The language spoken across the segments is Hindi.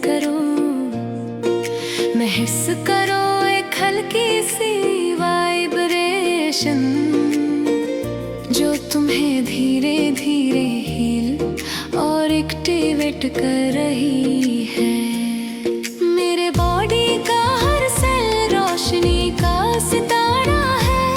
करो, महस करो एक हल्की सी वाइब्रेशन जो तुम्हें धीरे धीरे हील और एक्टिवेट कर रही है। मेरे बॉडी का हर सेल रोशनी का सितारा है।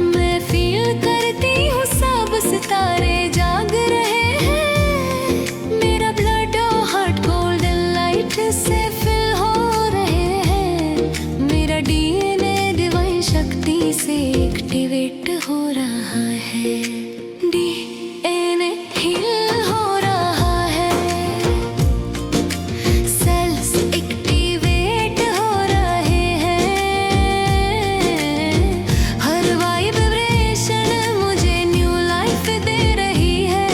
मैं फील करती हूँ सब सितारे जाग रहे हैं। मेरा ब्लड और हार्ट गोल्डन लाइट से फिल हो रहे हैं। मेरा डीएनए डिवाइन शक्ति से एक्टिवेट हो रहा है। डीएनए हील हो रहा है। सेल्स एक्टिवेट हो रहे हैं। हर वाइब्रेशन मुझे न्यू लाइफ दे रही है।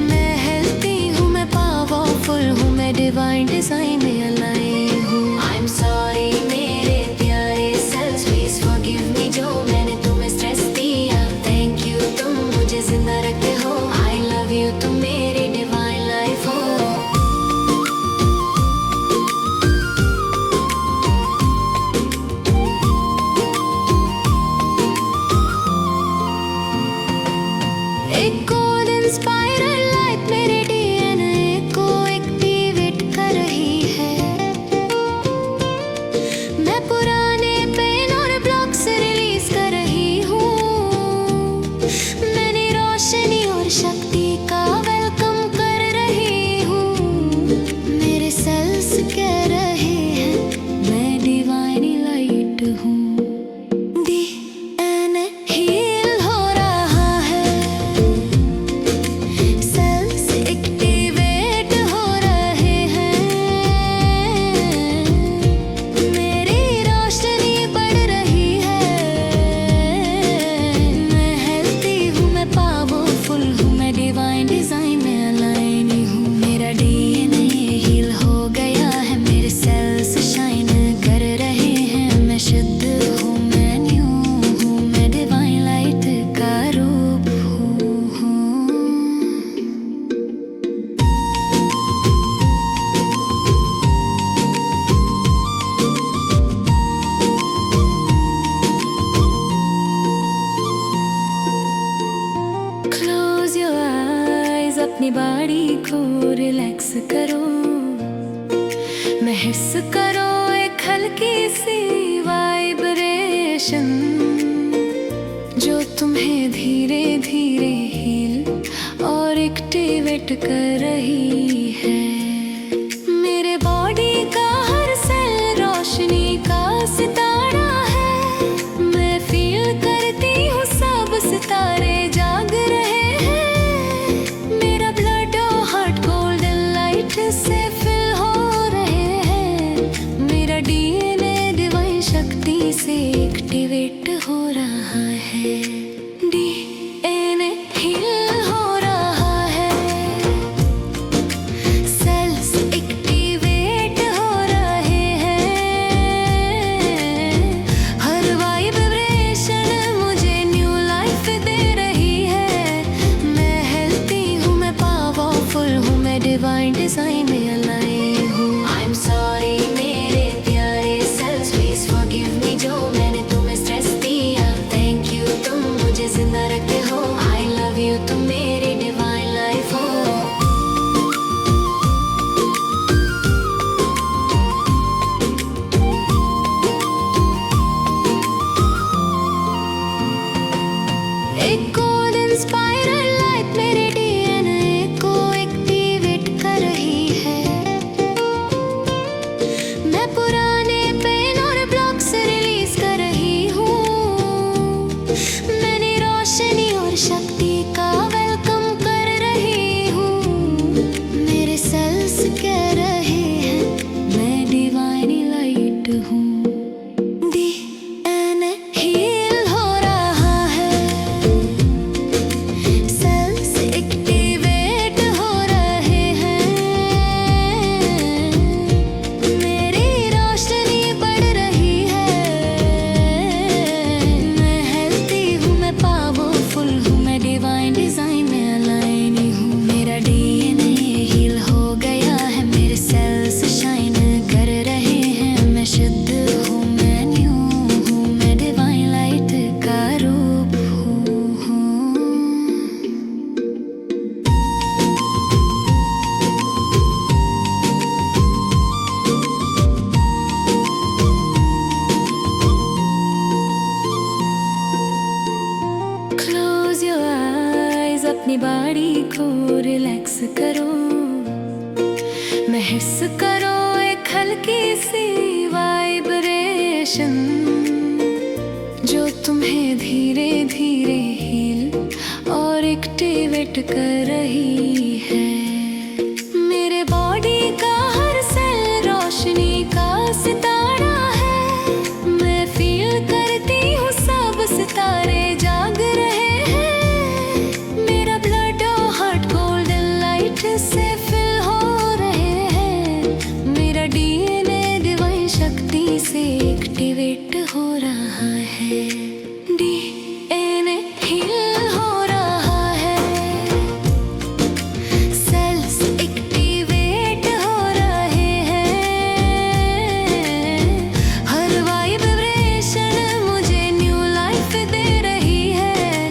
मैं हेल्थी हूँ, मैं पावरफुल हूँ, मैं डिवाइन डिजाइन में अलाइन हूँ। आई एम सॉरी मेरे प्यारे सेल्स, प्लीज फॉरगिव मी जो मैंने तुम्हें स्ट्रेस दिया। थैंक यू तुम मुझे जिंदा रखते हो। आई लव यू तुम मेरी डिवाइन लाइफ हो। एक गोल्डन स्पाइरल लाइट मेरे डीएनए को एक्टिवेट कर रही है। मैं पुराने पेन और ब्लॉक्स रिलीज कर रही हूँ। मैंने रोशनी और शक्ति का वेलकम कर रही हूँ। मेरे सेल्स कह रहे हैं मैं डिवाइन लाइट हूँ। डीएनए हील हो रहा है। सेल्स एक्टिवेट हो रहे हैं। मेरी रोशनी बढ़ रही है। मैं हेल्थी हूँ, मैं पावरफुल हूँ, मैं डिवाइन डिजाइन में अलाइन हूँ। मेरा डीएनए हील हो गया है। मेरे सेल्स शाइन कर रहे हैं। मैं शुद्ध हूँ, मैं न्यू हूँ, मैं डिवाइन लाइट का रूप हूँ। Close your eyes, अपनी बॉडी को रिलैक्स करो। महस करो एक हल्की सी वाइब्रेशन जो तुम्हें धीरे धीरे हील और एक्टिवेट कर रही है। मेरे बॉडी का हर सेल रोशनी का सितारा है। मैं फील करती हूँ सब सितारे जाग रहे हैं। मेरा ब्लड और हार्ट गोल्डन लाइट से फिल हो रहे हैं। मेरा डीएनए डिवाइन शक्ति से एक्टिवेट हो रहा है। डीएनए हील हो रहा है। सेल्स एक्टिवेट हो रहे हैं। हर वाइब्रेशन मुझे न्यू लाइफ दे रही है। मैं हेल्थी हूँ, मैं पावरफुल हूँ, मैं डिवाइन डिजाइन में अलाइन हूँ। आई एम सॉरी मेरे प्यारे सेल्स, प्लीज फॉरगिव मी जो मैंने तुम्हें स्ट्रेस दिया। थैंक यू तुम एक्टिवेट कर रही है। मेरे बॉडी का हर सेल रोशनी का सितारा है। मैं फील करती हूँ सब सितारे जाग रहे हैं। मेरा ब्लड और हार्ट गोल्डन लाइट से फिल हो रहे हैं। मेरा डीएनए डिवाइन शक्ति से एक्टिवेट हो रहा है। डीएनए हील हो रहा है। सेल्स एक्टिवेट हो रहे हैं। हर वाइब्रेशन मुझे न्यू लाइफ दे रही है।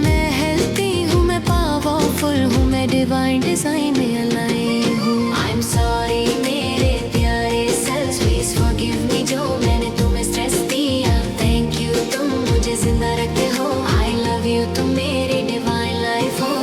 मैं हेल्थी हूँ, मैं पावरफुल हूँ, मैं डिवाइन डिजाइन में अलाइन हूँ। आई एम सॉरी मेरे प्यारे सेल्स, प्लीज फॉरगिव मी जो मैंने तुम्हें स्ट्रेस दिया। थैंक यू तुम मुझे जिंदा रखते हो। आई लव यू तुम मेरी डिवाइन लाइफ हो।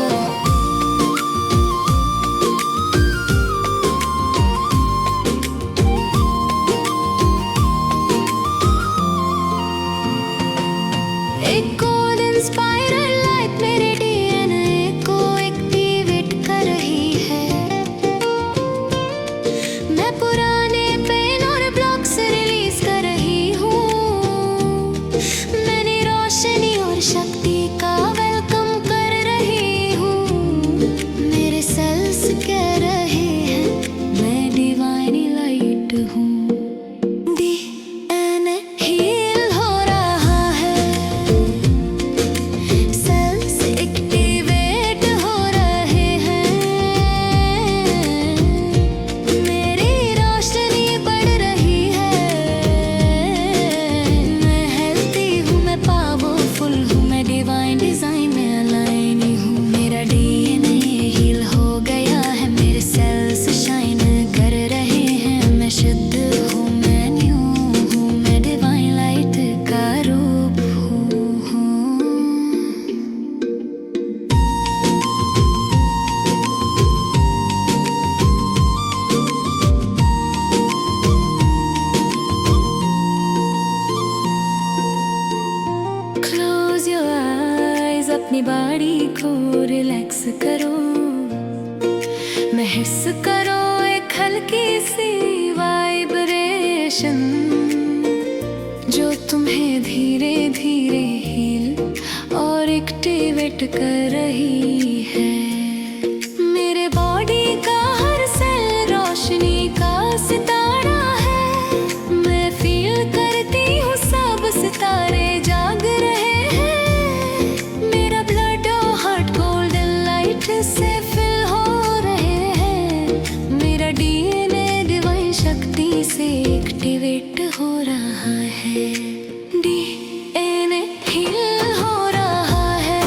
एक गोल्डन स्पाइरल लाइट मेरे डीएनए को एक्टिवेट कर रही है। मैं पुराने पेन और ब्लॉक्स रिलीज कर रही हूँ। मैंने रोशनी और शक्ति का वेलकम कर रही हूँ। मेरे सेल्स कह रहे हैं मैं डिवाइन लाइट हूँ। डीएनए हील हो रहा है। सेल्स एक्टिवेट हो रहे हैं। मेरी रोशनी बढ़ रही है। मैं हेल्थी हूँ, मैं पावरफुल हूँ, मैं डिवाइन डिजाइन में अलाइन हूँ। मेरा डीएनए हील हो गया है। मेरे सेल्स शाइन कर रहे हैं। मैं शुद्ध हूँ, मैं न्यू हूँ, मैं डिवाइन लाइट का रूप हूँ। Close your eyes, अपनी बॉडी को रिलैक्स करो। महसूस करो एक हल्की सी वाइब्रेशन जो तुम्हें धीरे धीरे हील और एक्टिवेट कर रही है। मेरे बॉडी का हर सेल रोशनी का सितारा है। मैं फील करती हूँ सब सितारे जाग रहे हैं। मेरा ब्लड और हार्ट गोल्डन लाइट से फिल हो रहे हैं। मेरा डीएनए डिवाइन शक्ति से एक्टिवेट हो रहा है। डीएनए हील हो रहा है।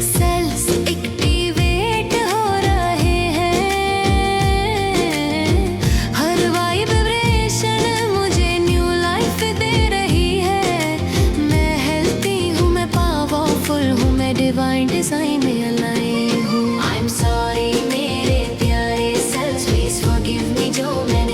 सेल्स एक्टिवेट हो रहे हैं। हर वाइब्रेशन मुझे न्यू लाइफ दे रही है। मैं हेल्थी हूँ, मैं पावरफुल हूँ, मैं डिवाइन डिजाइन में अलाइन हूँ। आई एम सॉरी मेरे प्यारे सेल्स, प्लीज फॉरगिव मी जो मैं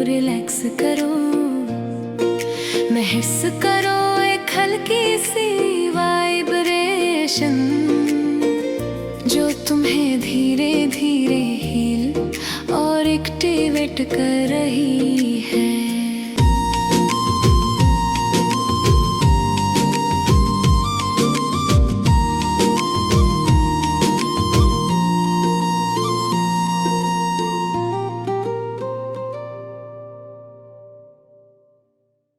रिलैक्स करो, महसूस करो एक हल्की सी वाइब्रेशन जो तुम्हें धीरे धीरे हील और एक्टिवेट कर रही है।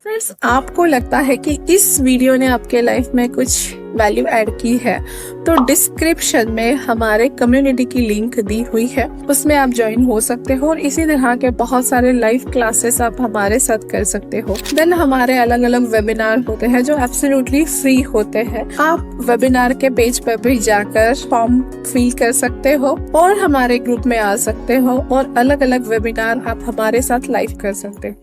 फ्रेंड्स, आपको लगता है कि इस वीडियो ने आपके लाइफ में कुछ वैल्यू ऐड की है, तो डिस्क्रिप्शन में हमारे कम्युनिटी की लिंक दी हुई है, उसमें आप ज्वाइन हो सकते हो और इसी तरह के बहुत सारे लाइव क्लासेस आप हमारे साथ कर सकते हो। देन हमारे अलग अलग वेबिनार होते हैं जो एब्सोल्युटली फ्री होते हैं। आप वेबिनार के पेज पर भी जाकर फॉर्म फिल कर सकते हो और हमारे ग्रुप में आ सकते हो और अलग अलग वेबिनार आप हमारे साथ लाइव कर सकते हो।